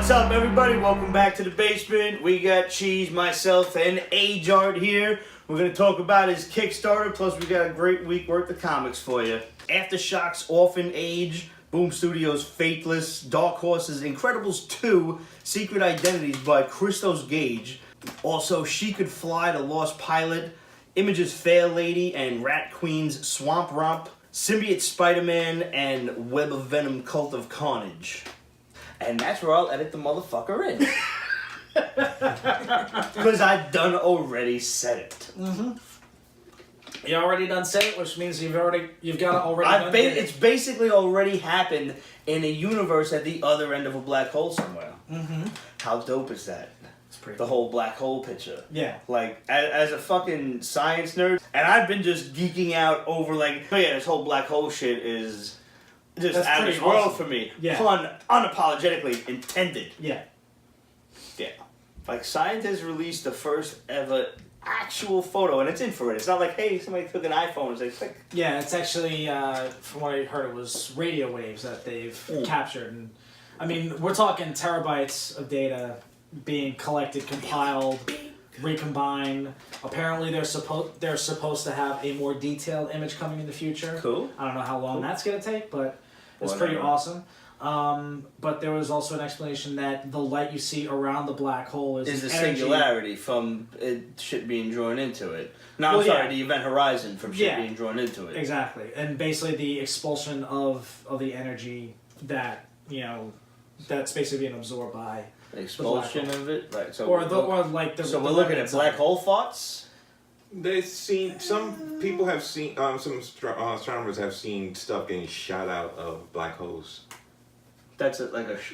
What's up, everybody? Welcome back to the basement. We got Cheeze, myself, and Adrian here. We're going to talk about his Kickstarter, plus we got a great week worth of comics for you. Aftershocks Orphan Age, Boom Studios Faithless, Dark Horse's Incredibles 2, Secret Identities by Christos Gage. Also, She Could Fly, The Lost Pilot, Image's Fair Lady, and Rat Queen's Swamp Romp, Symbiote Spider-Man, and Web of Venom Cult of Carnage. And that's where I'll edit the motherfucker in. Because I done already said it. Mm-hmm. You already done said it, which means you've got it already done. It's basically already happened in a universe at the other end of a black hole somewhere. Mm-hmm. How dope is that? It's pretty the whole black hole picture. Yeah. Like, as a fucking science nerd, and I've been just geeking out over, like, oh yeah, this whole black hole shit is just out of this world for me. Yeah. Pun unapologetically intended. Yeah. Yeah. Like, scientists released the first ever actual photo, and it's infrared. It's not like, hey, somebody took an iPhone and said, click. Yeah, it's actually, from what I heard, it was radio waves that they've captured. And I mean, we're talking terabytes of data being collected, compiled, recombined. Apparently, they're supposed to have a more detailed image coming in the future. Cool. I don't know how long that's going to take, but it's pretty awesome. But there was also an explanation that the light you see around the black hole is the energy. singularity from shit being drawn into it. No, I'm sorry, the event horizon from shit being drawn into it. Exactly. And basically the expulsion of the energy that, that's basically being absorbed by the expulsion of it? Right. So we're looking at black hole farts? Some people have seen, some astronomers have seen stuff getting shot out of black holes. That's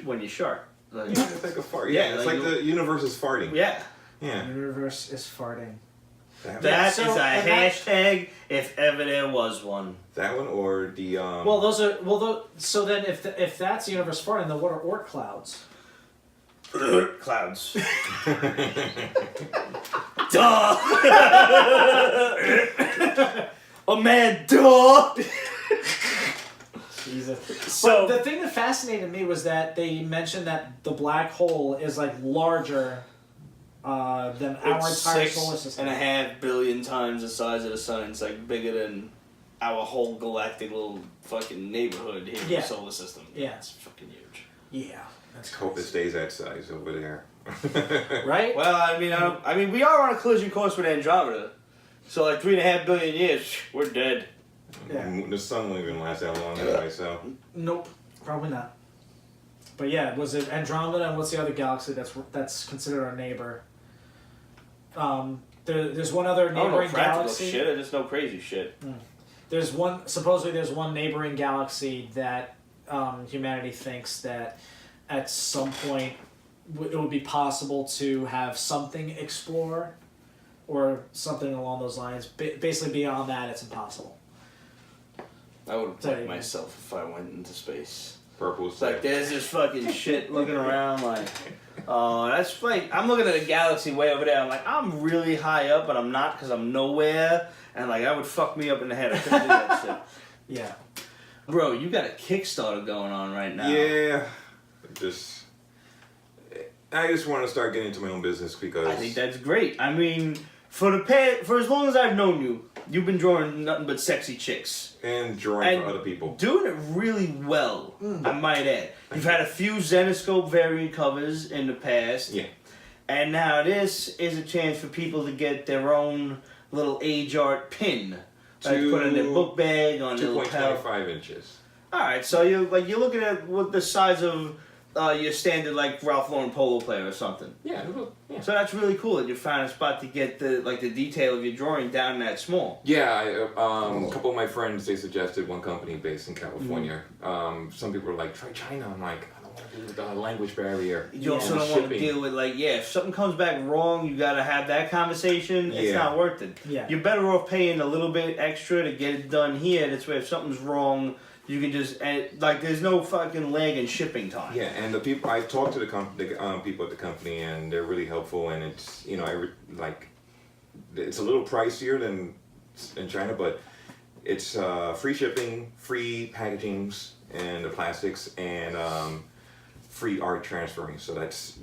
when you shark. Yeah, it's like a fart. Yeah, it's like the universe is farting. Yeah. The universe is farting. That is a hashtag if ever there was one. That one or the so then if that's the universe farting, then what are orc clouds? Clouds. Duh. Oh man, duh. Jesus. So the thing that fascinated me was that they mentioned that the black hole is like larger than our entire solar system. 6.5 billion times the size of the sun. It's like bigger than our whole galactic little fucking neighborhood here in the solar system. Yeah, it's fucking huge. Yeah, that's hope it stays that size over there. Right? Well, I mean, we are on a collision course with Andromeda, so like 3.5 billion years, we're dead. Yeah. The sun won't even last that long anyway, so. Nope, probably not. But yeah, was it Andromeda, and what's the other galaxy that's considered our neighbor? There's one other neighboring galaxy. Shit, I just know crazy shit. Supposedly there's one neighboring galaxy that humanity thinks that at some point it would be possible to have something explore, or something along those lines. Basically, beyond that, it's impossible. I would have blanked myself if I went into space. Purple. It's like there's this fucking shit looking around like, oh, that's like, I'm looking at a galaxy way over there. I'm like, I'm really high up, but I'm not because I'm nowhere. And like, that would fuck me up in the head. I couldn't do that shit. Yeah. Bro, you got a Kickstarter going on right now. Yeah. I just want to start getting into my own business because I think that's great. I mean, for as long as I've known you, you've been drawing nothing but sexy chicks. And drawing for other people. Doing it really well, I might add. You've had a few Zenoscope variant covers in the past. Yeah. And now this is a chance for people to get their own little age art pin. To put in their book bag on their lapel. 2.25 inches. Alright, so you're looking at what the size of your standard like Ralph Lauren polo player or something. Yeah. So that's really cool that you found a spot to get the detail of your drawing down that small. Yeah, a couple of my friends, they suggested one company based in California. Some people were like, try China. I'm like, I don't want to deal with the language barrier. You also don't want to deal with if something comes back wrong, you got to have that conversation. It's not worth it. Yeah. You're better off paying a little bit extra to get it done here. That's where if something's wrong, you can just there's no fucking lag in shipping time. Yeah, and the people I talked to the people at the company, and they're really helpful. And it's it's a little pricier than in China, but it's free shipping, free packagings, and the plastics, and free art transferring. So that's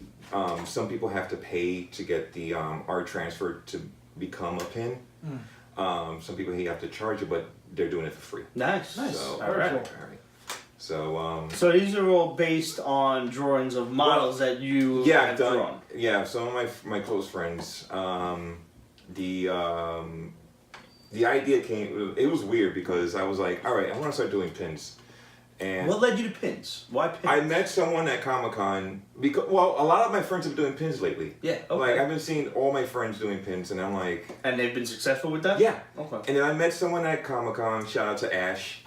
some people have to pay to get the art transferred to become a pin. Some people you have to charge it, but they're doing it for free. Nice. So, All right. all right. So so these are all based on drawings of models that you have I've done. drawn. Yeah, some of my close friends. The idea came. It was weird because I was like, all right, I want to start doing pins. And What led you to pins? Why pins? I met someone at Comic-Con because, well, a lot of my friends have been doing pins lately. Yeah, okay. Like, I've been seeing all my friends doing pins, and I'm like... And they've been successful with that? Yeah. Okay. And then I met someone at Comic-Con, shout out to Ash,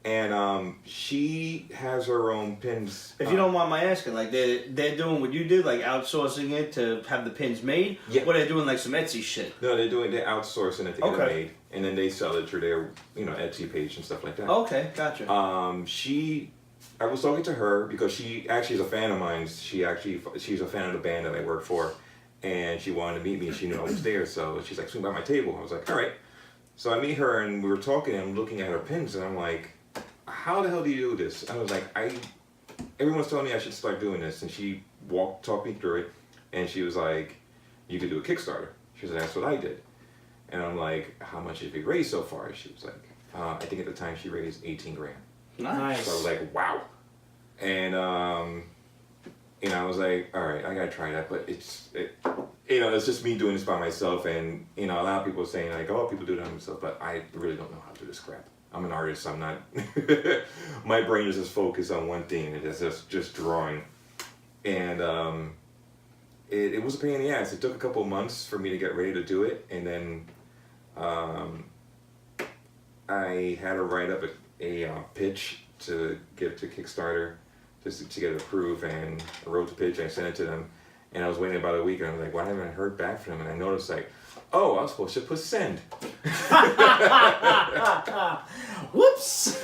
and she has her own pins. If you don't mind my asking, like, they're doing what you did, like outsourcing it to have the pins made? Yeah. Or they're doing, like, some Etsy shit? No, they're outsourcing it to get it made, and then they sell it through their, Etsy page and stuff like that. Okay, gotcha. I was talking to her because she actually is a fan of mine. She's a fan of the band that I work for, and she wanted to meet me, and she knew I was there, so she's like, swing by my table. I was like, all right. So I meet her, and we were talking, and I'm looking at her pins, and I'm like, how the hell do you do this? I was like, everyone's telling me I should start doing this, and she talked me through it, and she was like, you could do a Kickstarter. She said, that's what I did. And I'm like, how much have you raised so far? She was like, I think at the time she raised 18 grand. Nice. So I was like, wow. And, I was like, all right, I gotta try that. But it's just me doing this by myself. And, a lot of people are saying like, oh, people do that themselves. But I really don't know how to do this crap. I'm an artist. I'm not, my brain is just focused on one thing. And it's just drawing. And, it was a pain in the ass. It took a couple of months for me to get ready to do it. And then, I had to write up a pitch to give to Kickstarter just to get it approved, and I wrote the pitch and I sent it to them, and I was waiting about a week, and I was like, why haven't I heard back from them? And I noticed like, oh, I was supposed to put send. Whoops!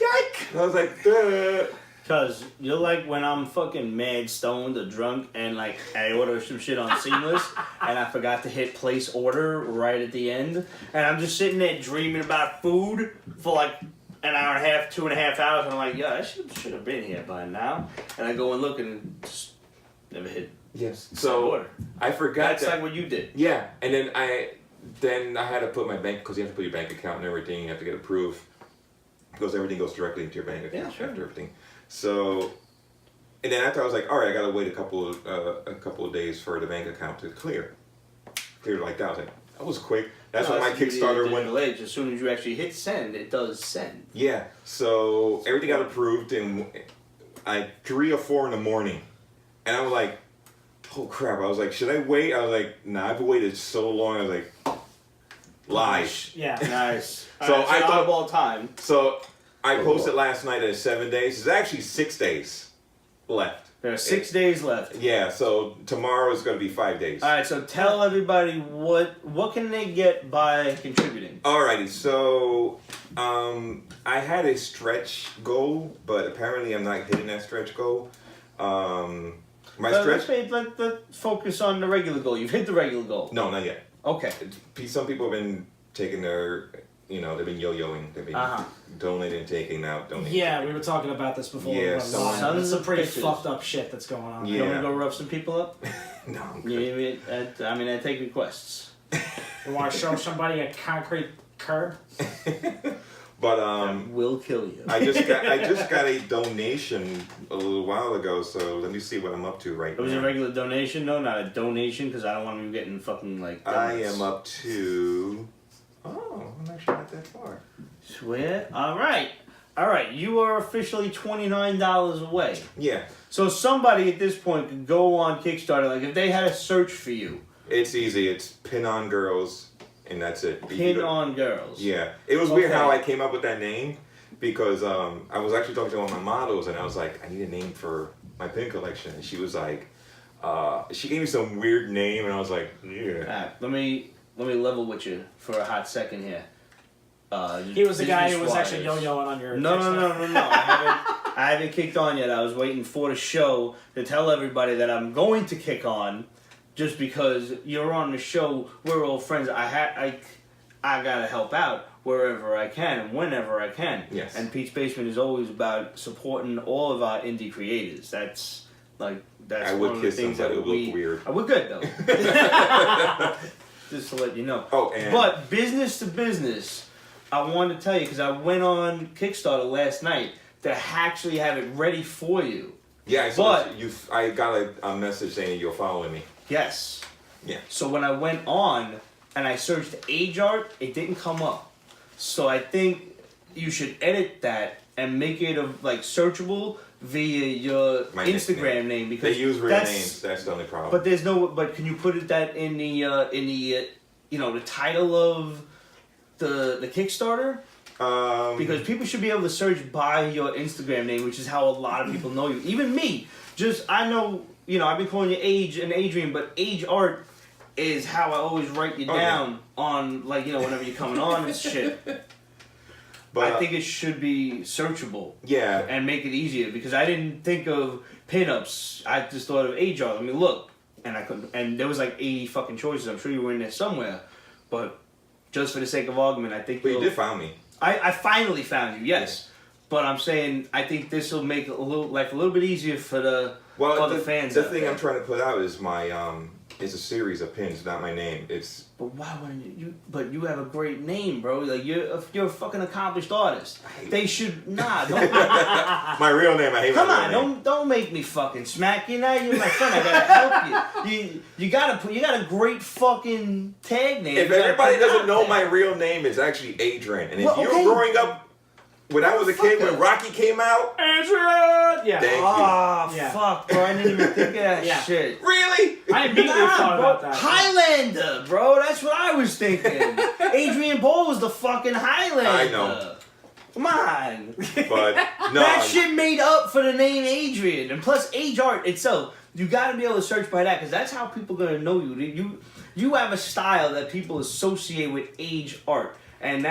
Yike! And I was like, duh. Cause you're like when I'm fucking mad stoned or drunk and like I order some shit on Seamless and I forgot to hit place order right at the end, and I'm just sitting there dreaming about food for like an hour and a half, 2.5 hours, and I'm like, yeah, I should have been here by now. And I go and look and just never hit. Yes. So order. I forgot That's that. like what you did. Yeah, and then I had to put my bank, because you have to put your bank account and everything. You have to get approved because everything goes directly into your bank account after everything. So, and then after I was like, all right, I gotta wait a couple of days for the bank account to clear like that. I was like, that was quick. That's when my Kickstarter went. Delayed. As soon as you actually hit send, it does send. Yeah. So everything got approved in like 3 or 4 in the morning, and I was like, oh crap! I was like, should I wait? I was like, nah, I've waited so long. I was like, lies. Yeah. Nice. So right, I thought all time. So I posted last night at 7 days. It's actually 6 days left. There are 6 days left. Yeah, so tomorrow is going to be 5 days. All right, so tell everybody what can they get by contributing. Alrighty, so I had a stretch goal, but apparently I'm not hitting that stretch goal. Let's focus on the regular goal. You've hit the regular goal. No, not yet. Okay. Some people have been taking their, they've been yo-yoing. They've been donating, taking out, donating. Yeah, we were talking about this before. Yeah, There's some pretty bitches. fucked up shit that's going on. Yeah. You want me to go rough some people up? No, I'm I good. I take requests. You want to show somebody a concrete curb? But That will kill you. I just got a donation a little while ago, so let me see what I'm up to right It was now. a regular donation, though, not a donation, because I don't want to be getting fucking like. I donuts. am up to. Oh, I'm actually not that far. Swear. All right. You are officially $29 away. Yeah, So somebody at this point could go on Kickstarter, like if they had a search for you. it's easy. It's Pin On Girls, and that's it. Pin On Girls. Yeah, it was weird how I came up with that name because I was actually talking to one of my models, and I was like, I need a name for my pin collection, and she was like, she gave me some weird name, and I was like, yeah. Alright, let me level with you for a hot second here. He was the guy who was Suarez. actually yo-yoing on your. No. I haven't kicked on yet. I was waiting for the show to tell everybody that I'm going to kick on, just because you're on the show. We're all friends. I I gotta help out wherever I can and whenever I can. Yes. And Pete's Basement is always about supporting all of our indie creators. That's I one would of the kiss things that somebody. It would look weird. We're good though. Just to let you know. Oh, and But business to business, I wanted to tell you because I went on Kickstarter last night to actually have it ready for you. yeah, I saw I got a message saying you're following me. Yes. Yeah. So when I went on and I searched age art, it didn't come up. So I think you should edit that and make it searchable via your My Instagram nickname. name because They use real that's, names. That's the only problem. But there's no. But can you put that in the the title of the Kickstarter? Because people should be able to search by your Instagram name, which is how a lot of people know you. Even me. I know. I've been calling you Age and Adrian, but Age Art is how I always write you down on whenever you're coming on and shit. But I think it should be searchable. Yeah. And make it easier because I didn't think of pinups. I just thought of age art. I mean, look, and I couldn't. And there was 80 fucking choices. I'm sure you were in there somewhere, but just for the sake of argument, I think. But you did find me. I finally found you. Yes, but I'm saying I think this will make it a little bit easier for the other fans. The thing I'm trying to put out is my it's a series of pins, not my name. It's. But why wouldn't you? But you have a great name, bro. You're a fucking accomplished artist. They should Don't My real name. I hate come my real on! name. Don't make me fucking smack you. Now you're my friend. I gotta help you. You got a great fucking tag name. If You gotta everybody put it doesn't out know there. my real name, it's actually Adrian. And if Well, you okay. were growing up, when I was a kid, when Rocky came out, Adrian! Yeah. Thank you. Ah, Yeah. fuck, bro. I didn't even think of that Yeah. shit. really? I immediately thought bro. about that. Highlander, bro. That's what I was thinking. Adrian Ball was the fucking Highlander. I know. Come on. But no, That shit made up for the name Adrian. And plus, age art itself, you got to be able to search by that because that's how people are going to know you. You have a style that people associate with age art. And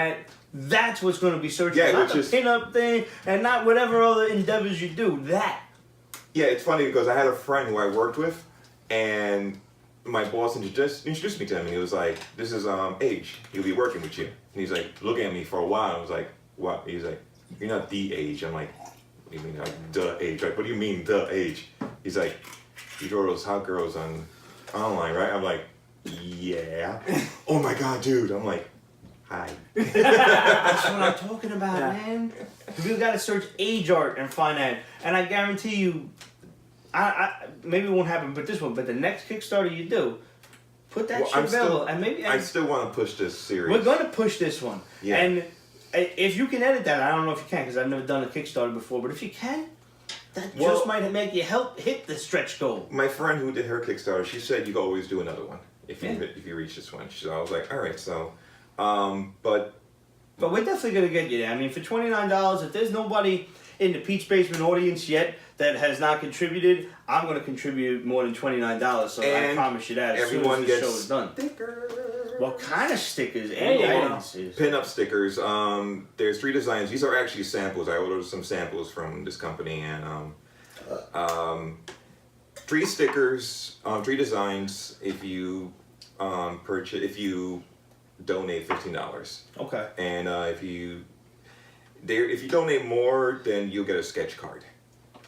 that's what's going to be searched. Yeah, not which the is- pin-up thing and not whatever other endeavors you do. That. yeah, it's funny because I had a friend who I worked with, and my boss introduced me to him, and he was like, "This is Age. He'll be working with you." And he's like looking at me for a while. I was like, "What?" He's like, "You're not the Age." I'm like, "What do you mean, like the Age? Like, what do you mean the Age?" He's like, "You draw those hot girls online, right?" I'm like, "Yeah." "Oh my god, dude!" I'm like, "Hi." That's what I'm talking about, Yeah. man. You got to search age art and find that. And I guarantee you, I maybe it won't happen, but the next Kickstarter you do, put that Well, shit I'm still- available. And maybe I still want to push this series. we're gonna push this one. Yeah. And if you can edit that, I don't know if you can because I've never done a Kickstarter before. But if you can, that Well- just might make you help hit the stretch goal. My friend who did her Kickstarter, she said you can always do another one if you Yeah. if you reach this one. So I was like, all right, so, but But we're definitely gonna get you there. I mean, for $29, if there's nobody in the Pete's Basement audience yet that has not contributed, I'm gonna contribute more than $29. So I And promise you that as soon everyone as this gets show is done. stickers. What kind of stickers? There Any you go. items? Pin-up stickers. There's 3 designs. These are actually samples. I ordered some samples from this company, and 3 stickers, 3 designs. If you if you donate $15, Okay. and if you donate more, then you'll get a sketch card.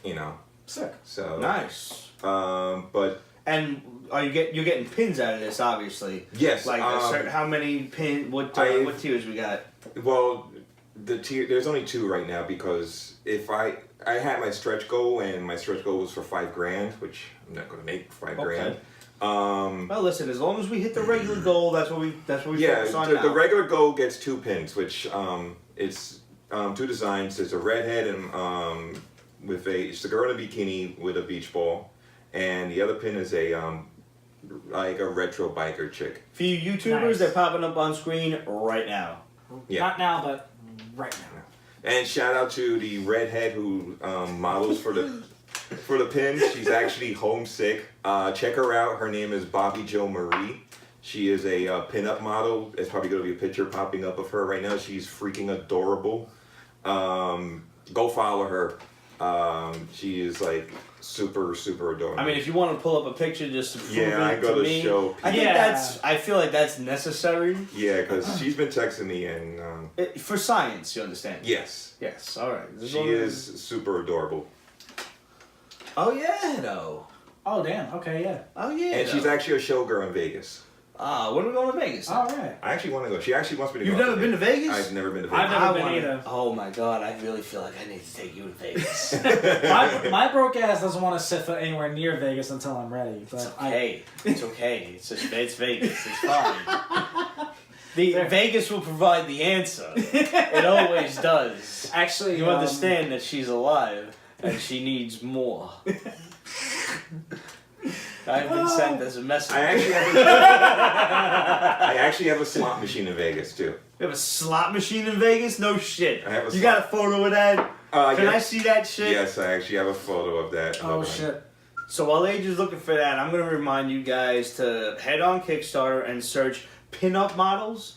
You know, Sick. so Nice. but And you're getting pins out of this, obviously. yes, Like how many pin? What tiers we got? well, there's only 2 right now because if I had my stretch goal, and my stretch goal was for $5,000, which I'm not going to make $5,000. Well, listen. As long as we hit the regular goal, that's what we Yeah, focus on the now. regular goal gets 2 pins, which it's 2 designs. There's a redhead and it's a girl in a bikini with a beach ball, and the other pin is a like a retro biker chick. For you YouTubers, Nice. they're popping up on screen right now. Yeah. Not now, but right now. And shout out to the redhead who models for the pin. She's actually homesick. Check her out. Her name is Bobby Jo Marie. She is a pin-up model. There's probably going to be a picture popping up of her right now. She's freaking adorable. Go follow her. She is like super adorable. I mean, if you want to pull up a picture just to prove I it go to to me, show. I think I feel like that's necessary. Yeah, because she's been texting me and. For science, you understand? Yes. Yes. All right. She is super adorable. Oh yeah, though. Oh damn. Okay, yeah. Oh yeah. And she's actually a showgirl in Vegas. When are we going to Vegas? All right. I actually want to go. She actually wants me to go. You've never been to Vegas? I've never been to Vegas. I've never been either. Oh my god, I really feel like I need to take you to Vegas. my broke ass doesn't want to sit foot anywhere near Vegas until I'm ready. But It's okay. It's okay. It's Vegas. It's fine. Vegas will provide the answer. It always does. Actually, You understand that she's alive and she needs more. I've been sent as a message. I actually have a slot machine in Vegas too. You have a slot machine in Vegas? No shit. I have a You got a photo of that? Can I see that shit? Yes, I actually have a photo of that. Oh shit. So while Adrian's looking for that, I'm going to remind you guys to head on Kickstarter and search Pin-Up Models.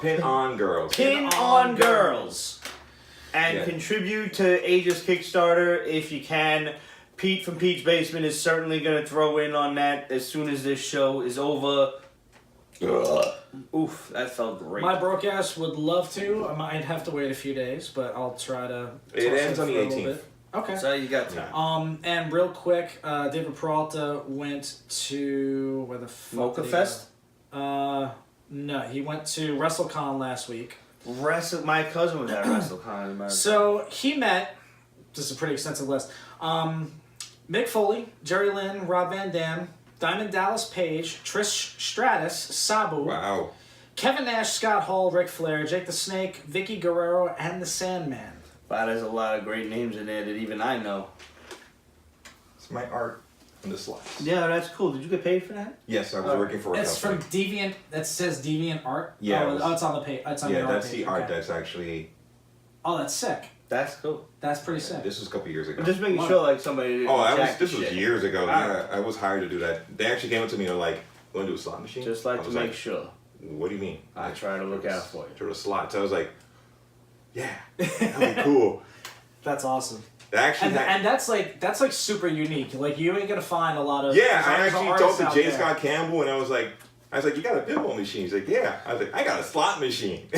Pin on girls. Pin on Girls. And Yeah. contribute to Adrian's Kickstarter if you can. Pete from Pete's Basement is certainly going to throw in on that as soon as this show is over. Oof, that felt great. My broke ass would love to. I might have to wait a few days, but I'll try to. It toss ends on the for a little 18th. bit. Okay. So you got time. And real quick, David Peralta went to where the fuck Mocha did he Fest? go? No, he went to WrestleCon last week. My cousin was at WrestleCon in America. So he met. This is a pretty extensive list. Mick Foley, Jerry Lynn, Rob Van Dam, Diamond Dallas Page, Trish Stratus, Sabu, Wow. Kevin Nash, Scott Hall, Ric Flair, Jake the Snake, Vicky Guerrero, and the Sandman. Wow, there's a lot of great names in there that even I know. It's my art on the slides. Yeah, that's cool. Did you get paid for that? Yes, I was working for a It's from company. Deviant. That says Deviant Art. Yeah, Oh, it's on the page. It's on Yeah, your art that's page. the art Okay. that's actually. Oh, that's sick. That's cool. That's pretty sick. This was a couple years ago. I'm just making sure like somebody didn't jack This the was shit. years ago. Alright. Yeah, I was hired to do that. They actually came up to me and were like, "Want to do a slot machine?" Just like I to was make sure. What do you mean? I try to look out for you. To the slots. I was like, "Yeah, that'd be cool." That's awesome. Actually, And that's like super unique. Like you ain't gonna find a lot of. yeah, I there's actually artists talked out to J. there. Scott Campbell, and I was like, "You got a pinball machine?" He's like, "Yeah." I was like, "I got a slot machine."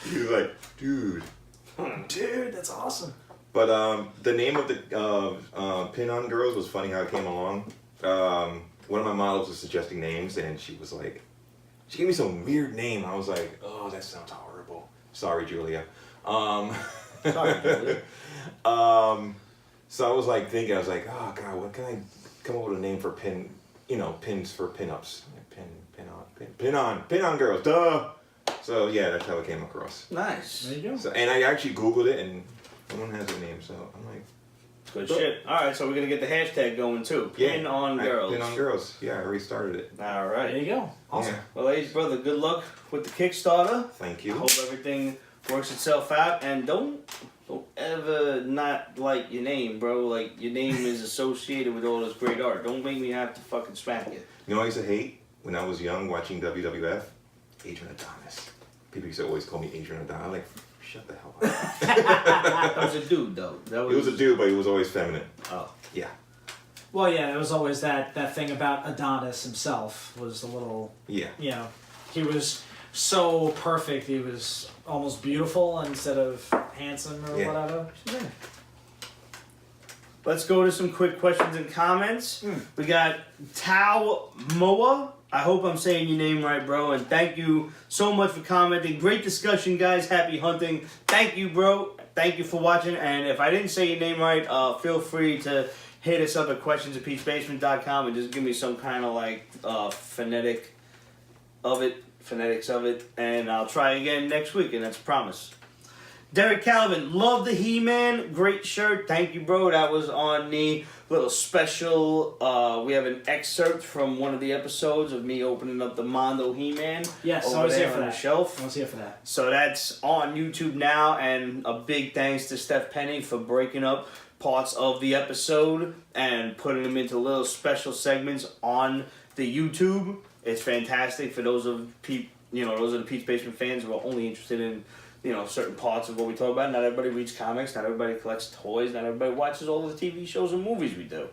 He was like, "Dude." Dude, that's awesome. But the name of the Pin On Girls was funny how it came along. One of my models was suggesting names, and she was like, she gave me some weird name. I was like, oh, that sounds horrible. Sorry, Julia. Sorry, Julia. So I was like thinking, I was like, oh God, what can I come up with a name for pins for pinups? Pin on girls, duh. So yeah, that's how it came across. Nice. There you go. So, and I actually Googled it, and no one has a name, so I'm like, Good shit. All right, so we're gonna get the hashtag going too. Pin on girls. Pin on girls. Yeah, I restarted it. All There right. you go. Awesome. Yeah. Well, ladies, brother, good luck with the Kickstarter. Thank I you. hope everything works itself out, and don't ever not like your name, bro. Like your name is associated with all this great art. Don't make me have to fucking smack it. You know what I used to hate when I was young watching WWF? Adrian Adonis. People used to always call me Adrian Adonis. I'm like, shut the hell up. That was a dude, though. He was a dude, but he was always feminine. Oh. Yeah. Well, yeah, it was always that thing about Adonis himself was a little, Yeah. you know, he was so perfect. He was almost beautiful instead of handsome or Yeah. whatever. Let's go to some quick questions and comments. We got Tao Moa. I hope I'm saying your name right, bro. And thank you so much for commenting. Great discussion, guys. Happy hunting. Thank you, bro. Thank you for watching. And if I didn't say your name right, feel free to hit us up at questions@peachbasement.com and just give me some kind of like phonetics of it. And I'll try again next week, and that's a promise. Derek Calvin, love the He-Man, great shirt, thank you, bro. That was on the little special. We have an excerpt from one of the episodes of me opening up the Mondo He-Man. Yes, I over was there here for on the that. shelf. I was here for that. So that's on YouTube now, and a big thanks to Steph Penny for breaking up parts of the episode and putting them into little special segments on the YouTube. It's fantastic for those of the Pete's Basement fans who are only interested in certain parts of what we talk about. Not everybody reads comics, not everybody collects toys, not everybody watches all the TV shows and movies we do.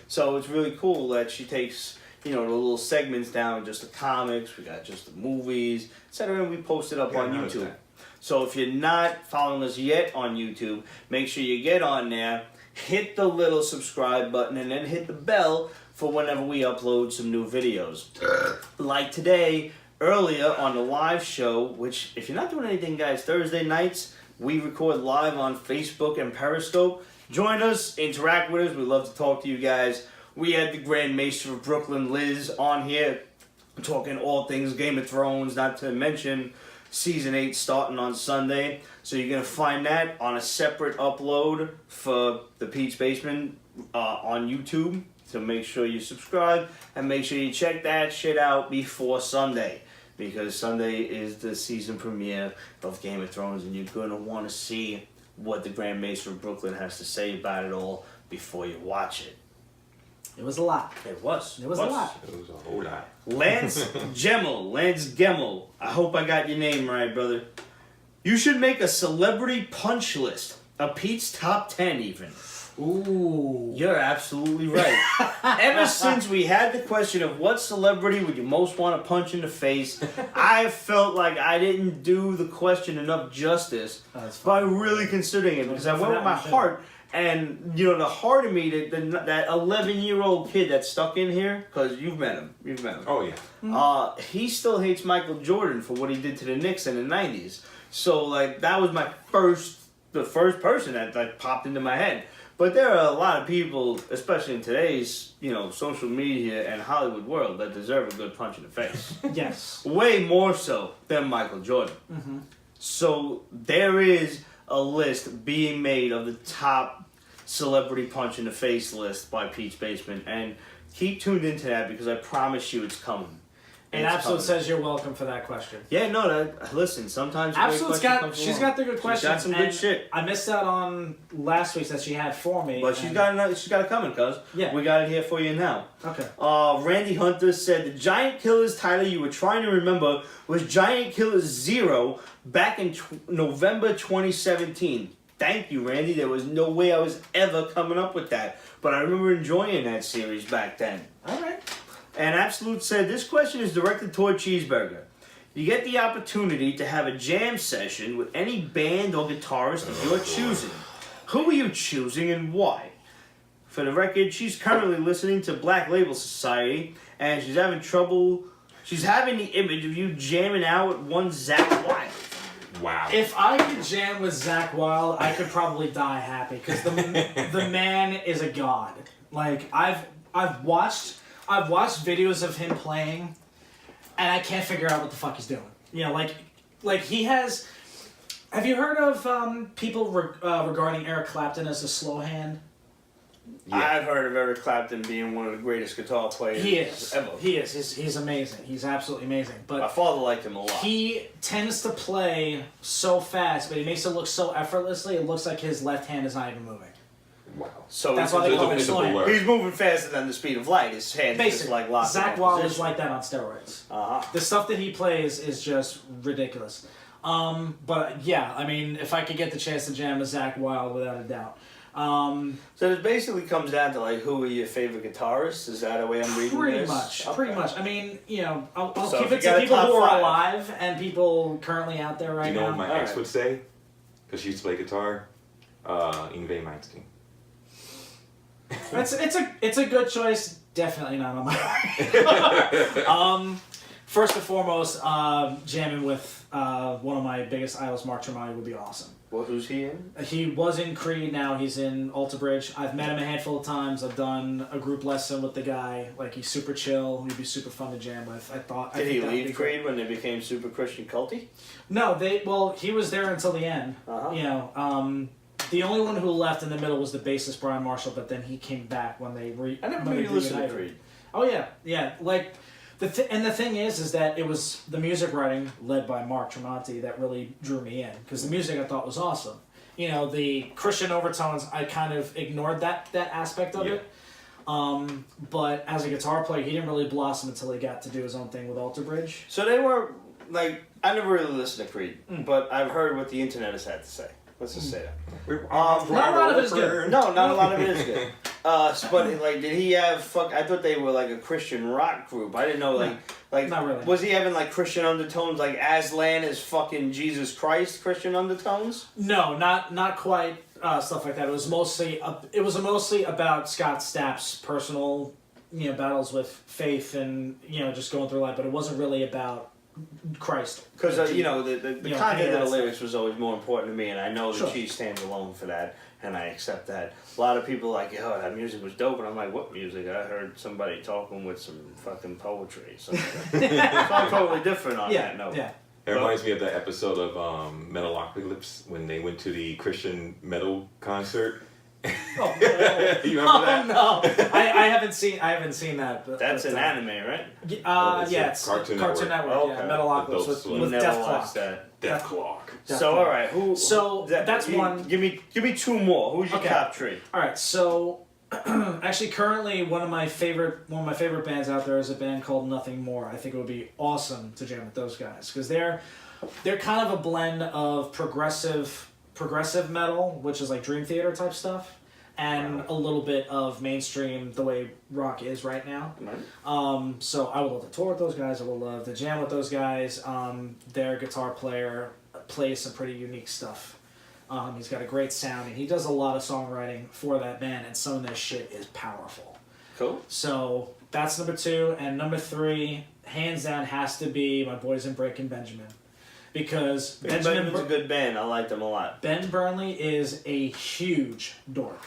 So it's really cool that she takes, the little segments down, just the comics, we got just the movies, etc. And we post it up on YouTube. So if you're not following us yet on YouTube, make sure you get on there, hit the little subscribe button, and then hit the bell for whenever we upload some new videos. Like today, earlier on the live show, which if you're not doing anything, guys, Thursday nights, we record live on Facebook and Periscope. Join us, interact with us. We love to talk to you guys. We had the Grand Maester of Brooklyn, Liz, on here talking all things Game of Thrones, not to mention Season 8 starting on Sunday. So you're going to find that on a separate upload for the Pete's Basement on YouTube. So make sure you subscribe and make sure you check that shit out before Sunday. Because Sunday is the season premiere of Game of Thrones, and you're going to want to see what the Grand Maester of Brooklyn has to say about it all before you watch it. It was a lot. It was. It was a lot. It was a whole lot. Lance Gemmel. I hope I got your name right, brother. You should make a celebrity punch list. A Pete's top 10 even. Ooh. You're absolutely right. Ever since we had the question of what celebrity would you most want to punch in the face, I felt like I didn't do the question enough justice by really considering it, because I went with my heart. And, the heart of me, that 11-year-old kid that's stuck in here, because you've met him. Oh, yeah. He still hates Michael Jordan for what he did to the Knicks in the 90s. So, that was the first person that popped into my head. But there are a lot of people, especially in today's, social media and Hollywood world, that deserve a good punch in the face. Yes. Way more so than Michael Jordan. Mm-hmm. So there is a list being made of the top celebrity punch in the face list by Pete's Basement, and keep tuned into that because I promise you it's coming. And Absolute says you're welcome for that question. Yeah, no, listen, sometimes Absolute's she's got the good questions. She's got some good shit. I missed out on last week's that she had for me. But she's got it coming, cuz. Yeah. We got it here for you now. Okay. Randy Hunter said the Giant Killers title you were trying to remember was Giant Killers 0 back in November 2017. Thank you, Randy. There was no way I was ever coming up with that. But I remember enjoying that series back then. All right. And Absolute said, this question is directed toward Cheezeburger. You get the opportunity to have a jam session with any band or guitarist of your choosing. Who are you choosing and why? For the record, she's currently listening to Black Label Society, and she's having the image of you jamming out with one Zakk Wylde. Wow. If I could jam with Zakk Wylde, I could probably die happy, because the man is a god. I've watched videos of him playing, and I can't figure out what the fuck he's doing. He has. Have you heard of people regarding Eric Clapton as a slow hand? Yeah. I've heard of Eric Clapton being one of the greatest guitar players ever. He is. He's amazing. He's absolutely amazing. But my father liked him a lot. He tends to play so fast, but he makes it look so effortlessly. It looks like his left hand is not even moving. Wow. So that's why they call him slow hand. He's moving faster than the speed of light. His hands just locked Zakk Wylde is like that on steroids. Uh-huh. The stuff that he plays is just ridiculous. But yeah, I mean, if I could get the chance to jam with Zakk Wylde, without a doubt. So it basically comes down to who are your favorite guitarists? Is that the way I'm reading this? Pretty much. I mean, I'll keep it to people who are alive and people currently out there right now. You know what my ex would say? Because she used to play guitar. Yngwie Malmsteen. It's a good choice. Definitely not on my first and foremost, jamming with one of my biggest idols, Mark Tremonti, would be awesome. Who's he in? He was in Creed. Now he's in Alter Bridge. I've met him a handful of times. I've done a group lesson with the guy. He's super chill. He'd be super fun to jam with. Did he leave Creed when they became super Christian culty? No, he was there until the end. Uh-huh. The only one who left in the middle was the bassist Brian Marshall, but then he came back when they I never really listened to Creed. Oh yeah. The thing is that it was the music writing led by Mark Tremonti that really drew me in, because the music I thought was awesome. The Christian overtones, I kind of ignored that aspect of it. But as a guitar player, he didn't really blossom until he got to do his own thing with Alter Bridge. So they were like, I never really listened to Creed, but I've heard what the internet has had to say. Let's just say that. Not a lot of it is good. No, not a lot of it is good. But like, did he have I thought they were like a Christian rock group. I didn't know like Not really. Was he having like Christian undertones? Like Aslan is fucking Jesus Christ Christian undertones? No, not quite stuff like that. It was mostly about Scott Stapp's personal battles with faith and just going through life. But it wasn't really about Christ. Because the content of the lyrics stuff. was always more important to me, and I know that Cheeze stands alone for that, and I accept that. A lot of people are like, yo, that music was dope, and I'm like, what music? I heard somebody talking with some fucking poetry. So I'm totally different on that note. Yeah. It reminds me of that episode of Metalocalypse when they went to the Christian metal concert. Oh, You remember that? no! I haven't seen that. That's an anime, right? Yeah, it's Cartoon Network. Okay. Yeah, Metalocalypse with Never Death watched Clock. that. Death Clock. So all right, So that's one. Give me two more. Who's your top three? All right, so actually, currently one of my favorite bands out there is a band called Nothing More. I think it would be awesome to jam with those guys because they're kind of a blend of progressive metal, which is like Dream Theater type stuff, and a little bit of mainstream the way rock is right now. Right. So I would love to tour with those guys. I would love to jam with those guys. Their guitar player plays some pretty unique stuff. He's got a great sound, and he does a lot of songwriting for that band, and some of their shit is powerful. Cool. So that's number 2, and number 3, hands down, has to be my boys in Breaking Benjamin. Because Benjamin's a good band. I like them a lot. Ben Burnley is a huge dork.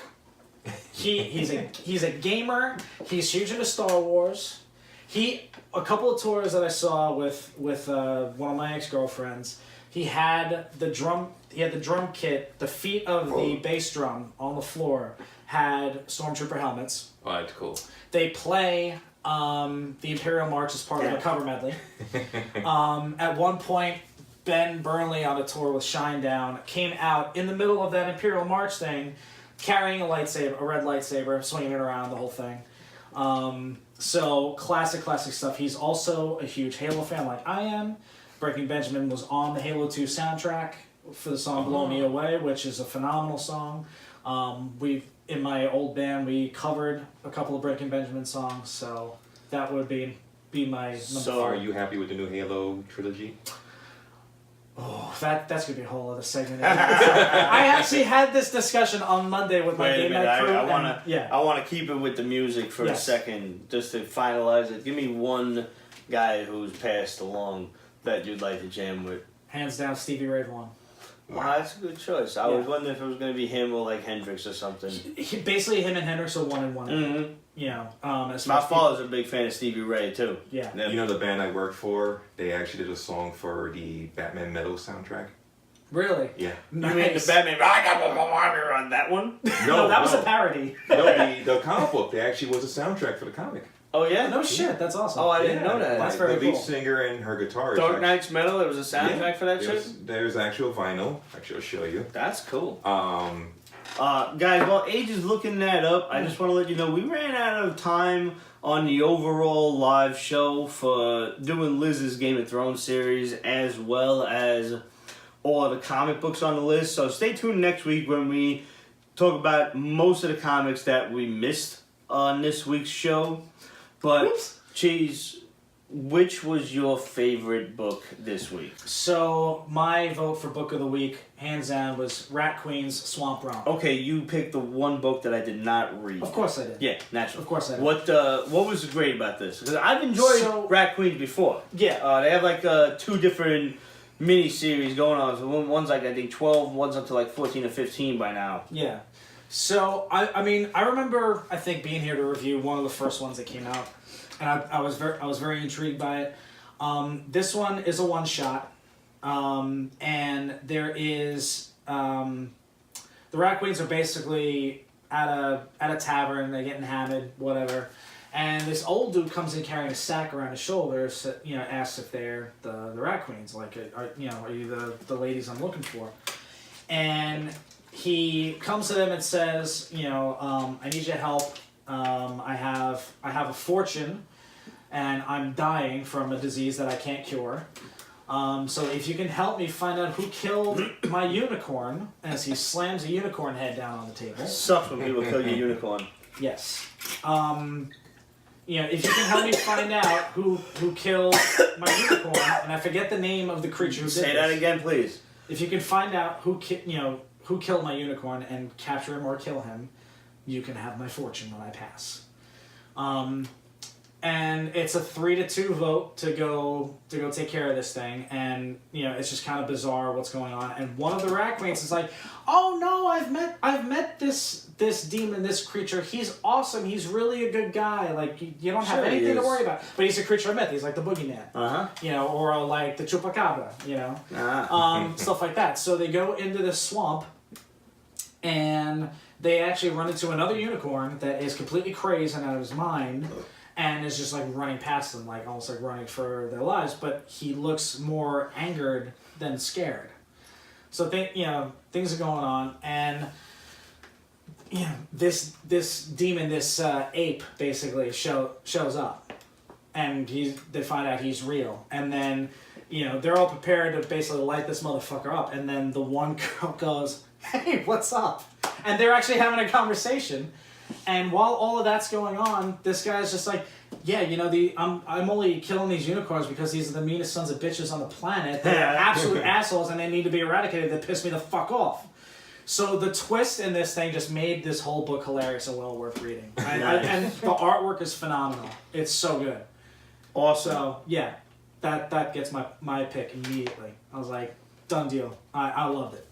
He's a gamer. He's huge into Star Wars. A couple of tours that I saw with one of my ex-girlfriends, he had the drum kit. The feet of the bass drum on the floor had Stormtrooper helmets. Oh, that's cool. They play the Imperial March as part of a cover medley. At one point, Ben Burnley on a tour with Shinedown came out in the middle of that Imperial March thing, carrying a red lightsaber, swinging it around, the whole thing. So classic stuff. He's also a huge Halo fan like I am. Breaking Benjamin was on the Halo 2 soundtrack for the song Blow Me Away, which is a phenomenal song. In my old band, we covered a couple of Breaking Benjamin songs, so that would be my number 4. So are you happy with the new Halo trilogy? Oh, that's gonna be a whole other segment. I actually had this discussion on Monday with my game night crew. I wanna keep it with the music for a second, just to finalize it. Give me one guy who's passed along that you'd like to jam with. Hands down, Stevie Ray Vaughan. Wow, that's a good choice. I was wondering if it was gonna be him or like Hendrix or something. Basically, him and Hendrix are 1 and 1. Mm-hmm. As My father's a big fan of Stevie Ray too. Yeah. You know the band I worked for? They actually did a song for the Batman Metal soundtrack. Really? Yeah. Nice. You mean the Batman? I got on that one. No, that was a parody. No, the comic book. They actually was a soundtrack for the comic. Oh yeah? No shit. That's awesome. Oh, I didn't know that. That's very cool. The lead singer and her guitarist. Dark Knight's Metal. There was a soundtrack for that shit. There's actual vinyl. Actually, I'll show you. That's cool. Guys, while Age is looking that up, I just want to let you know we ran out of time on the overall live show for doing Liz's Game of Thrones series as well as all of the comic books on the list. So stay tuned next week when we talk about most of the comics that we missed on this week's show. But, Cheeze, which was your favorite book this week? So, my vote for Book of the Week, hands down, was Rat Queen's Swamp Romp. Okay, you picked the one book that I did not read. Of course I did. Yeah, naturally. Of course I did. What was great about this? Because I've enjoyed Rat Queens before. Yeah. They have like 2 different mini-series going on. So one's like, I think, 12, one's up to like 14 or 15 by now. Yeah. So, I remember, I think, being here to review one of the first ones that came out, and I was very intrigued by it. This one is a one-shot, and there is, the Rat Queens are basically at a tavern, they're getting hammered, whatever, and this old dude comes in carrying a sack around his shoulders, asks if they're the Rat Queens, like, are you the ladies I'm looking for? And he comes to them and says, I need your help. I have a fortune, and I'm dying from a disease that I can't cure. So if you can help me find out who killed my unicorn, as he slams a unicorn head down on the table. Sucks when people kill your unicorn. Yes. If you can help me find out who killed my unicorn, and I forget the name of the creature who did Say that again, please. If you can find out who killed my unicorn and capture him or kill him, you can have my fortune when I pass. And it's a 3-2 vote to go take care of this thing, and it's just kind of bizarre what's going on. And one of the rackmates is like, "Oh no, I've met this demon, this creature. He's awesome. He's really a good guy. Like you don't have anything to worry about. But he's a creature of myth. He's like the boogeyman, or like the chupacabra, stuff like that." So they go into this swamp, and they actually run into another unicorn that is completely crazed and out of his mind. And is just like running past them, like almost like running for their lives. But he looks more angered than scared. So things are going on, and this demon, this ape, basically shows up, and they find out he's real, and then they're all prepared to basically light this motherfucker up, and then the one girl goes, "Hey, what's up?" And they're actually having a conversation. And while all of that's going on, this guy's just like, "Yeah, I'm only killing these unicorns because these are the meanest sons of bitches on the planet. They're absolute assholes, and they need to be eradicated. They piss me the fuck off." So the twist in this thing just made this whole book hilarious and well worth reading. And the artwork is phenomenal. It's so good. Awesome. So yeah, that gets my pick immediately. I was like, done deal. I loved it.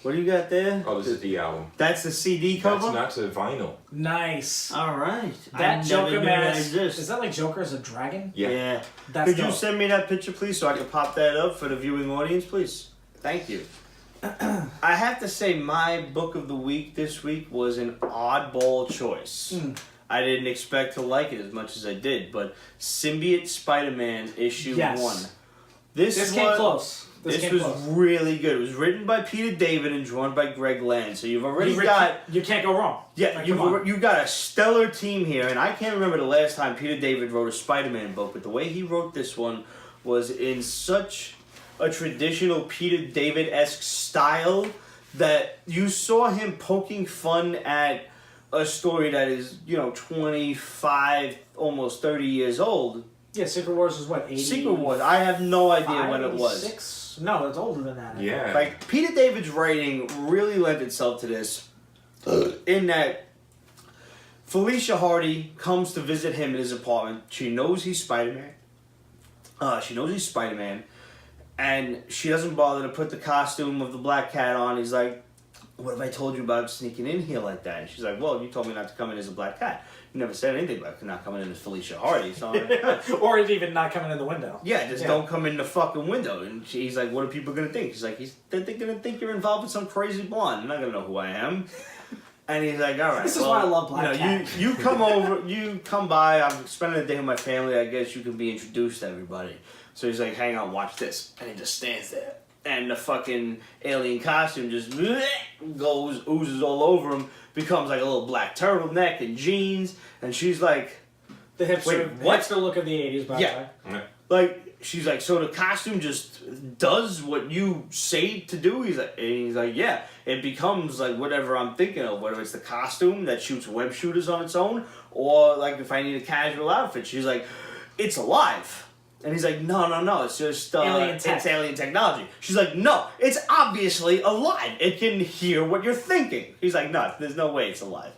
What do you got there? Oh, this is the album. That's the CD cover? That's the vinyl. Nice. All right. That Joker mask. That is that like Joker as a dragon? Yeah. That's Could dope. you send me that picture, please, so I can pop that up for the viewing audience, please? Thank you. I have to say, my book of the week this week was an oddball choice. I didn't expect to like it as much as I did, but Symbiote Spider-Man issue 1. This came close. This was really good. It was written by Peter David and drawn by Greg Land. So you've already got... You can't go wrong. Yeah, like, you got a stellar team here. And I can't remember the last time Peter David wrote a Spider-Man book, but the way he wrote this one was in such a traditional Peter David-esque style that you saw him poking fun at a story that is, 25, almost 30 years old. Yeah, Secret Wars was what, 80? Secret Wars. I have no idea when it was. 86? No, it's older than that. Yeah. Like, Peter David's writing really lent itself to this in that Felicia Hardy comes to visit him in his apartment. She knows he's Spider-Man. And she doesn't bother to put the costume of the Black Cat on. He's like, "What have I told you about sneaking in here like that?" And she's like, "Well, you told me not to come in as a Black Cat. You never said anything about not coming in as Felicia Hardy." So or even not coming in the window. Yeah, don't come in the fucking window. And he's like, "What are people going to think?" She's like, they're going to think you're involved with some crazy blonde. They're not going to know who I am. And he's like, "All right, this is why I love Black Cat. You come over, you come by, I'm spending the day with my family, I guess you can be introduced to everybody." So he's like, "Hang on, watch this." And he just stands there. And the fucking alien costume just oozes all over him, becomes like a little black turtleneck and jeans, and she's like, the hipster look of the 80s, by the way. Like, she's like, "So the costume just does what you say to do?" He's like, "Yeah, it becomes like whatever I'm thinking of, whether it's the costume that shoots web shooters on its own, or like if I need a casual outfit." She's like, "It's alive." And he's like, no, it's just it's alien technology. She's like, "No, it's obviously alive. It can hear what you're thinking." He's like, "No, there's no way it's alive."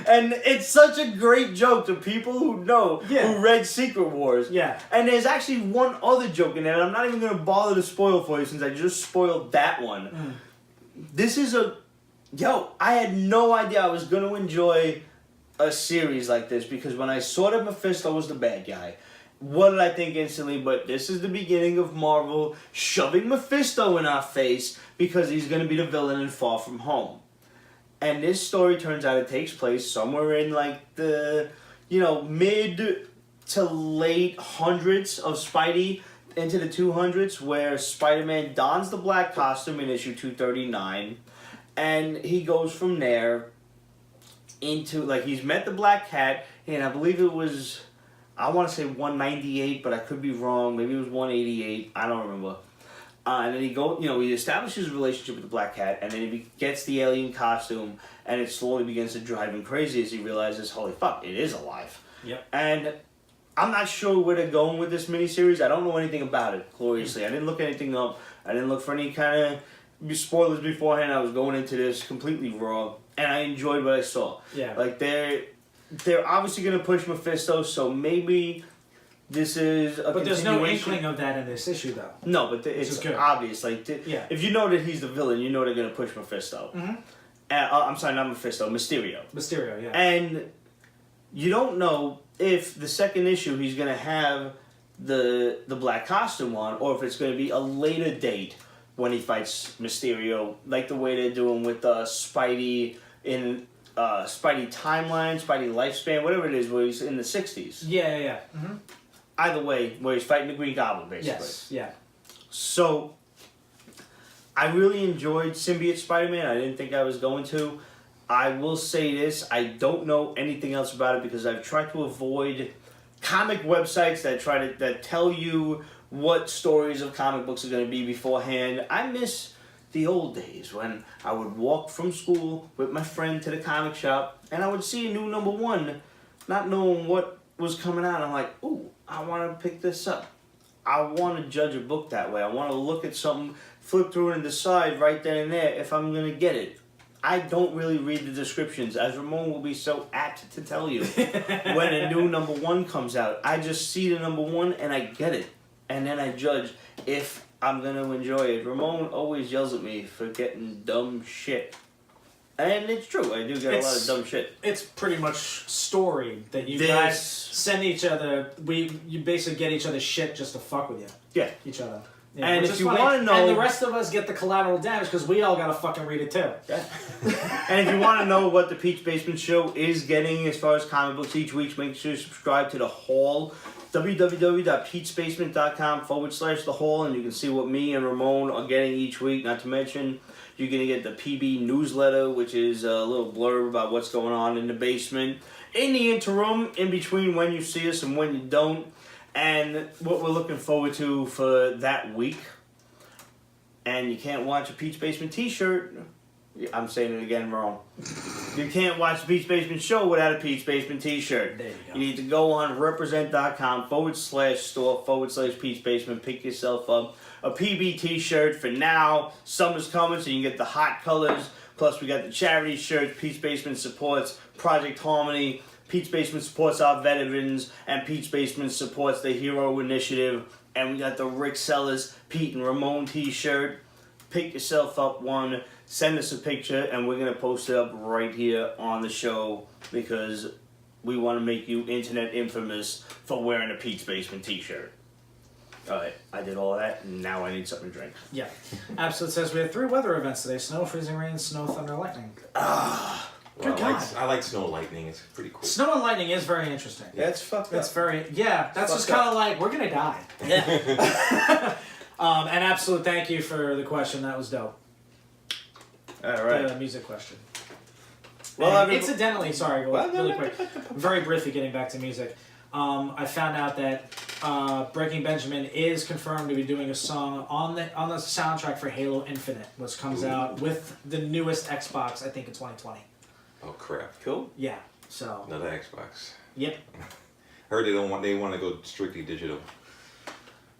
And it's such a great joke to people who know, who read Secret Wars. Yeah. And there's actually one other joke in there, and I'm not even going to bother to spoil for you since I just spoiled that one. This is I had no idea I was going to enjoy a series like this, because when I saw that Mephisto was the bad guy, what did I think instantly? But this is the beginning of Marvel shoving Mephisto in our face because he's going to be the villain in Far From Home. And this story turns out it takes place somewhere in like the, mid to late hundreds of Spidey into the 200s, where Spider-Man dons the black costume in issue 239, and he goes from there into, like, he's met the Black Cat, and I believe it was... I want to say 198, but I could be wrong. Maybe it was 188. I don't remember. And then he establishes a relationship with the Black Cat, and then he gets the alien costume, and it slowly begins to drive him crazy as he realizes, holy fuck, it is alive. Yep. And I'm not sure where they're going with this miniseries. I don't know anything about it, gloriously. I didn't look anything up. I didn't look for any kind of spoilers beforehand. I was going into this completely raw, and I enjoyed what I saw. Yeah. Like, they're obviously going to push Mephisto, so maybe this is a But there's no continuation. inkling of that in this issue, though. No, but it's is good. obvious. Like, Yeah. if you know that he's the villain, you know they're going to push Mephisto. Mm-hmm. I'm sorry, not Mephisto, Mysterio. Mysterio, yeah. And you don't know if the second issue he's going to have the black costume on, or if it's going to be a later date when he fights Mysterio, like the way they're doing with Spidey in Spidey timeline, Spidey lifespan, whatever it is, where he's in the 60s. Yeah. Mm-hmm. Either way, where he's fighting the Green Goblin, basically. Yes, yeah. So, I really enjoyed Symbiote Spider-Man. I didn't think I was going to. I will say this, I don't know anything else about it because I've tried to avoid comic websites that tell you what stories of comic books are going to be beforehand. I miss the old days when I would walk from school with my friend to the comic shop and I would see a new #1, not knowing what was coming out. I'm like, ooh, I want to pick this up. I want to judge a book that way. I want to look at something, flip through it, and decide right then and there if I'm going to get it. I don't really read the descriptions, as Ramon will be so apt to tell you when a new #1 comes out. I just see the #1 and I get it. And then I judge if I'm going to enjoy it. Ramon always yells at me for getting dumb shit. And it's true, I do get a lot of dumb shit. It's pretty much story that you This- guys send each other. You basically get each other's shit just to fuck with you. Yeah. Each other. Yeah, And which if is you funny. wanna know- and the rest of us get the collateral damage because we all gotta fucking read it too. Yeah. And if you want to know what the Peach Basement Show is getting as far as comic books each week, make sure you subscribe to The Haul. www.peachbasement.com/The Haul, and you can see what me and Ramon are getting each week. Not to mention, you're going to get the PB newsletter, which is a little blurb about what's going on in the basement. In the interim, in between when you see us and when you don't, and what we're looking forward to for that week. And you can't watch a Peach Basement t-shirt. I'm saying it again wrong. You can't watch the Peach Basement Show without a Peach Basement t-shirt. There you go. You need to go on represent.com/store/Peach Basement. Pick yourself up a PB t-shirt for now. Summer's coming, so you can get the hot colors. Plus, we got the charity shirts. Peach Basement supports Project Harmony. Peach Basement supports our veterans. And Peach Basement supports the Hero Initiative. And we got the Rick Sellers, Pete and Ramon t-shirt. Pick yourself up one. Send us a picture, and we're going to post it up right here on the show because we want to make you internet infamous for wearing a Pete's Basement t-shirt. Alright, I did all that, and now I need something to drink. Yeah. Absolute says we have 3 weather events today: snow, freezing rain, snow, thunder, lightning. Good God. I like snow lightning. It's pretty cool. Snow and lightning is very interesting. That's fucked That's up. very, yeah, that's Fucked just kind of like, we're gonna die. Yeah. And absolute thank you for the question, that was dope. Alright. The music question. Well, And incidentally, sorry, really quick, quick. very briefly getting back to music. I found out that Breaking Benjamin is confirmed to be doing a song on the soundtrack for Halo Infinite, which comes out with the newest Xbox, I think in 2020. Oh crap! Cool. Yeah, so. Another Xbox. Yep. Heard they want to go strictly digital.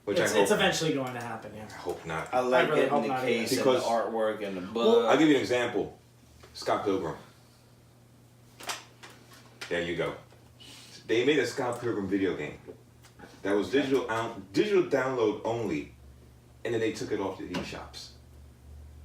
Which It's I hope eventually going to happen, yeah. I hope not. I like I really getting hope the not case and because- the artwork and the book. Well, I'll give you an example. Scott Pilgrim. There you go. They made a Scott Pilgrim video game that was digital download only, and then they took it off the eShops.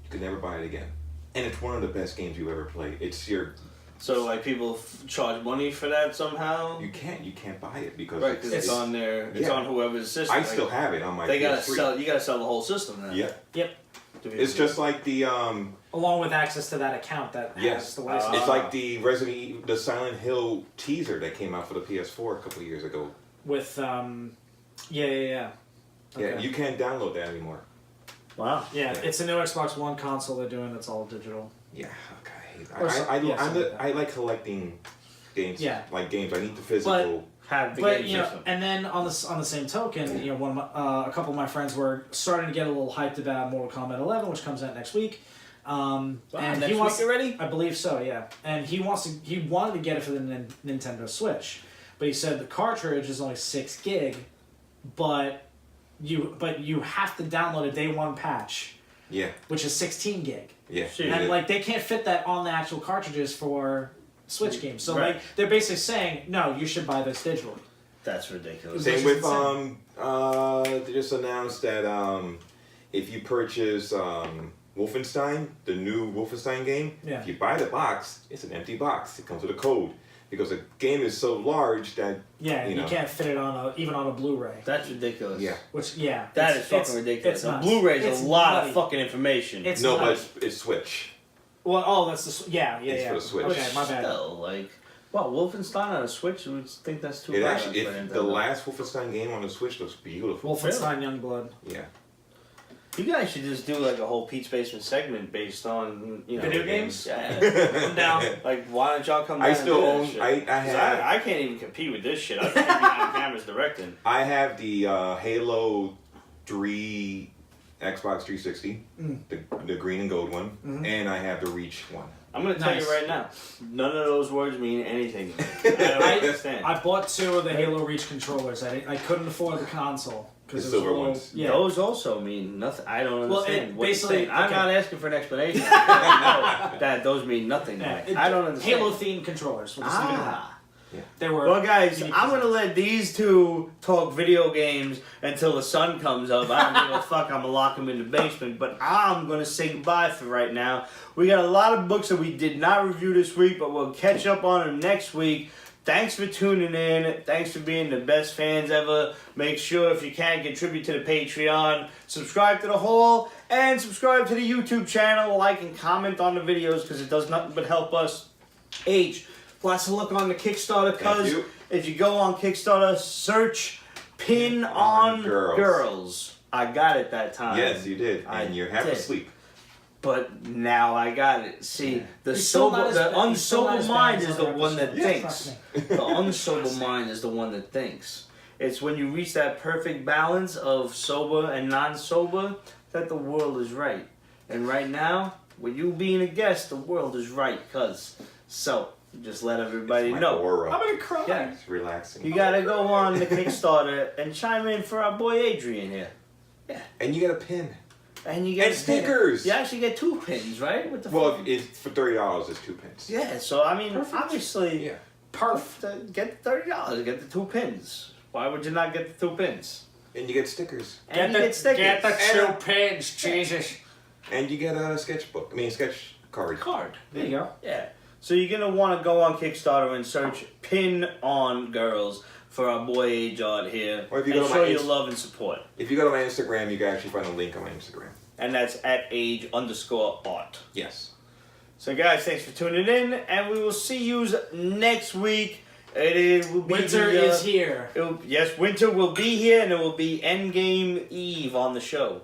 You could never buy it again. And it's one of the best games you ever played. It's your So like people charge money for that somehow? you can't buy it because Right, because it's on their, it's on whoever's system. I Like, still have it on my They gotta PS3. sell. You gotta sell the whole system then. Yeah. Yep. It's just like the Along with access to that account that has yes, the license. it's like the the Silent Hill teaser that came out for the PS4 a couple of years ago. With, yeah. Yeah, Okay. you can't download that anymore. Wow. Yeah, it's a new Xbox One console they're doing that's all digital. Yeah, okay. Or some- yeah, something like that. I like collecting games. Yeah. Like games. I need the physical. have the But game you know, system. and then on the same token, you know, a couple of my friends were starting to get a little hyped about Mortal Kombat 11, which comes out next week. And next he wants week already? I believe so, yeah. And he wanted to get it for the Nintendo Switch, but he said the cartridge is only 6 gig, but you have to download a day one patch. Yeah. Which is 16 gig. Yeah. And like they can't fit that on the actual cartridges for Switch games. So Right. like they're basically saying, no, you should buy this digitally. That's ridiculous. Same with they just announced that if you purchase Wolfenstein, the new Wolfenstein game, if you buy the box, it's an empty box. It comes with a code. Because the game is so large that you can't fit it on even on a Blu-ray. That's ridiculous. Yeah. Which that is fucking ridiculous. It's A Blu-ray is a lot of fucking information. It's no, nutty. but it's Switch. Well, that's the It's for the Switch. Okay, my bad. Still, like, well, Wolfenstein on a Switch, you would think that's too It bad. actually, the last Wolfenstein game on the Switch looks beautiful. Wolfenstein Youngblood. Yeah. You guys should just do like a whole Pete's Basement segment based on video games. Yeah, I'm down. Like, why don't y'all come down? I still and own. do that shit? I have. I can't even compete with this shit. I can't be behind cameras directing. I have the Halo 3 Xbox 360, the green and gold one, and I have the Reach one. I'm gonna tell you right now, none of those words mean anything. I don't understand. I bought 2 of the Halo Reach controllers. I couldn't afford the console. The silver ones. Yeah. Those also mean nothing. I don't understand. Well, basically, I'm not asking for an explanation. I know that those mean nothing. To me. I don't understand. Halo themed controllers. We'll just leave it at that. Yeah. They were. Well, guys, I'm gonna let these two talk video games until the sun comes up. I don't give a fuck. I'm gonna lock them in the basement. But I'm gonna say goodbye for right now. We got a lot of books that we did not review this week, but we'll catch up on them next week. Thanks for tuning in. Thanks for being the best fans ever. Make sure, if you can, contribute to the Patreon. Subscribe to the Hall. And subscribe to the YouTube channel. Like and comment on the videos because it does nothing but help us. Lots of luck on the Kickstarter, cuz if you go on Kickstarter, search Pin on Girls. I got it that time. Yes, you did. And you're half asleep. But now I got it. See, the unsober unsober mind is the one that thinks. The unsober mind is the one that thinks. It's when you reach that perfect balance of sober and non-sober that the world is right. And right now, with you being a guest, the world is right, cuz. So, just let everybody know. Aura. I'm gonna cry. Yeah. It's relaxing. You gotta go on the Kickstarter and chime in for our boy Adrian here. Yeah. And you get a pin. And you get stickers. You actually get 2 pins, right? With the well, it's for $30. It's 2 pins. yeah. So I mean, obviously, Yeah. perfect. Get the $30. Get the 2 pins. Why would you not get the 2 pins? And you get stickers. And you get stickers. Get the 2 pins, Jesus. And you get a sketchbook. I mean, sketch card. There you go. Yeah. So you're gonna want to go on Kickstarter and search "Pin on Girls" for our boy Adrian here, Or if you and go to show my your love and support. If you go to my Instagram, you can actually find a link on my Instagram. And that's at age_art. Yes. So guys, thanks for tuning in, and we will see you next week. It will be Winter is here. Yes, winter will be here, and it will be Endgame Eve on the show.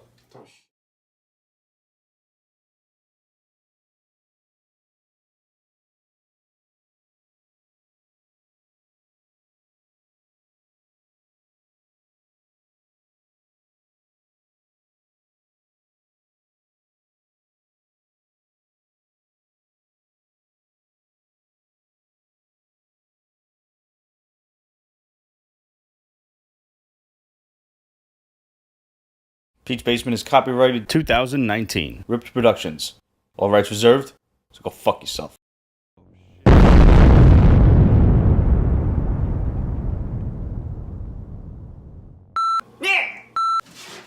Pete's Basement is copyrighted 2019. Ripped Productions. All rights reserved, so go fuck yourself.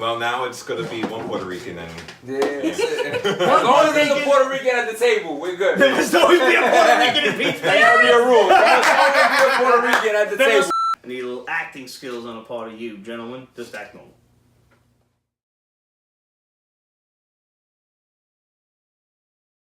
Well, now it's going to be one Puerto Rican and... Yeah, that's it. As long as there's a Puerto Rican at the table, we're good. There must always be a Puerto Rican in Pete's That gotta be a rule. There must always be a Puerto Rican at the table. I need a little acting skills on the part of you, gentlemen. Just act normal.